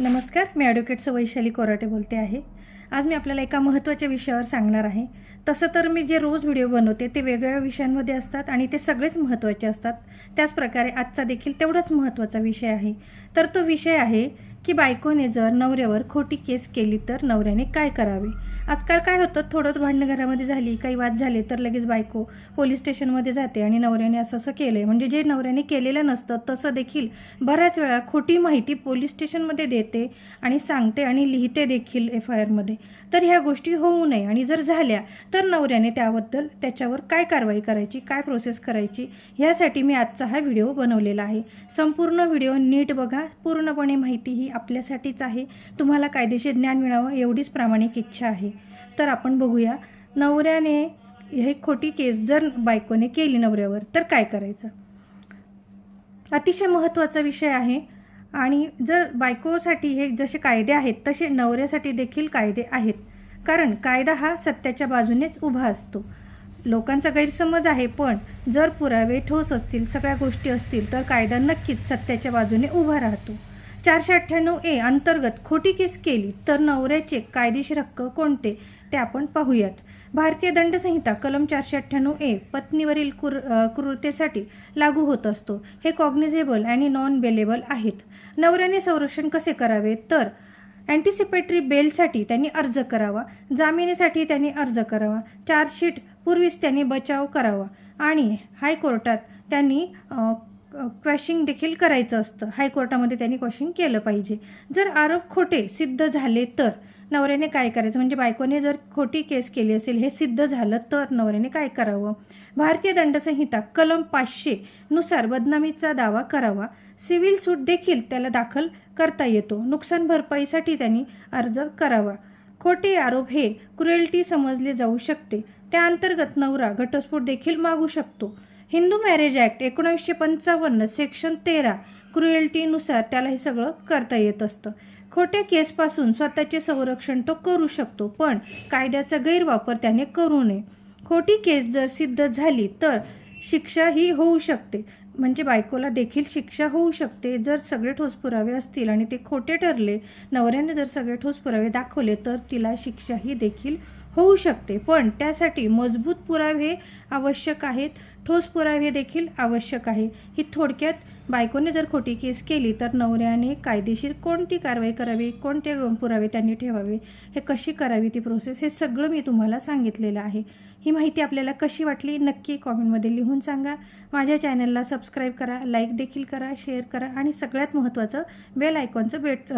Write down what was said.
नमस्कार, मी ॲडव्होकेट वैशाली कोराटे बोलते आहे। आज मी आपल्याला एका महत्त्वाच्या विषयावर सांगणार आहे। तसं तर मी जे रोज व्हिडिओ बनवते ते वेगवेगळ्या विषयांमध्ये असतात आणि ते सगळेच महत्त्वाचे असतात। त्याचप्रकारे आजचा देखील तेवढाच महत्त्वाचा विषय आहे। तर तो विषय आहे की बायकोने जर नवऱ्यावर खोटी केस केली तर नवऱ्याने काय करावे। आजकाल काय होतं, थोडं भांडण घरामध्ये झाली, काही वाद झाले तर लगेच बायको पोलीस स्टेशनमध्ये जाते आणि नवऱ्याने असं केलंय, म्हणजे जे नवऱ्याने केलेलं नसतं तसं देखील बऱ्याच वेळा खोटी माहिती पोलीस स्टेशनमध्ये देते आणि सांगते आणि लिहिते देखील FIR मध्ये। तर ह्या गोष्टी होऊ नये आणि जर झाल्या तर नवऱ्याने त्याच्यावर काय कारवाई करायची, काय प्रोसेस करायची, ह्यासाठी मी आजचा हा व्हिडिओ बनवलेला आहे। संपूर्ण व्हिडिओ नीट बघा, पूर्णपणे माहिती ही आपल्यासाठीच आहे। तुम्हाला कायदेशीर ज्ञान मिळावं एवढीच प्रामाणिक इच्छा आहे। तर आपण बघूया, नवऱ्याने हे खोटी केस जर बायकोने केली नवऱ्यावर तर काय करायचं। अतिशय महत्त्वाचा विषय आहे आणि जर बायकोसाठी हे जसे कायदे आहेत तसे नवऱ्यासाठी देखील कायदे आहेत, कारण कायदा हा सत्याच्या बाजूनेच उभा असतो। लोकांचा गैरसमज आहे, पण जर पुरावे ठोस असतील, सगळ्या गोष्टी असतील तर कायदा नक्कीच सत्याच्या बाजूने उभा राहतो। 498A अंतर्गत खोटी केस केली तर नवऱ्याचे कायदेशीर हक्क कोणते ते आपण पाहूयात। भारतीय दंडसंहिता कलम 498A पत्नीवरील क्रूरतेसाठी लागू होत असतो। हे कॉग्निझेबल आणि नॉन बेलेबल आहेत। नवऱ्याने संरक्षण कसे करावे तर अँटिसिपेटरी बेलसाठी त्यांनी अर्ज करावा, जामिनीसाठी त्यांनी अर्ज करावा, चार्जशीट पूर्वीच त्यांनी बचाव करावा आणि हायकोर्टात त्यांनी क्वॅशिंग देखील करायचं असतं। हायकोर्टामध्ये त्यांनी क्वॅशिंग केलं पाहिजे। जर आरोप खोटे सिद्ध झाले तर नवऱ्याने काय करायचं, म्हणजे बायकोने जर खोटी केस केली असेल हे सिद्ध झालं तर नवऱ्याने काय करावं। भारतीय दंडसंहिता कलम 500 नुसार बदनामीचा दावा करावा। सिव्हिल सूट देखील त्याला दाखल करता येतो। नुकसान भरपाईसाठी त्यांनी अर्ज करावा। खोटे आरोप हे क्रुएल्टी समजले जाऊ शकते, त्या अंतर्गत नवरा घटस्फोट देखील मागू शकतो। हिंदू मॅरेज ॲक्ट 1955 सेक्शन 13 क्रुएल्टीनुसार त्याला हे सगळं करता येत असतं। खोट्या केसपासून स्वतःचे संरक्षण तो करू शकतो, पण कायद्याचा गैरवापर त्याने करू नये। खोटी केस जर सिद्ध झाली तर शिक्षा ही होऊ शकते, म्हणजे बायकोला देखील शिक्षा होऊ शकते जर सगळे ठोस पुरावे असतील आणि ते खोटे ठरले। नवऱ्याने जर सगळे ठोस पुरावे दाखवले तर तिला शिक्षा ही देखील होऊ शकते, पण त्यासाठी मजबूत पुरावे आवश्यक आहेत, ठोस पुरावे देखील आवश्यक आहे। ही थोडक्यात बायकोने जर खोटी केस केली तर नवऱ्याने कायदेशीर कोणती कारवाई करावी, कोणते पुरावे त्यांनी ठेवावे, हे कशी करावी ती प्रोसेस, हे सगळं मी तुम्हाला सांगितलेलं आहे। ही माहिती आपल्याला कशी वाटली नक्की कॉमेंटमध्ये लिहून सांगा। माझ्या चॅनलला सबस्क्राईब करा, लाईक देखील करा, शेअर करा आणि सगळ्यात महत्त्वाचं बेल आयकॉनचं बटन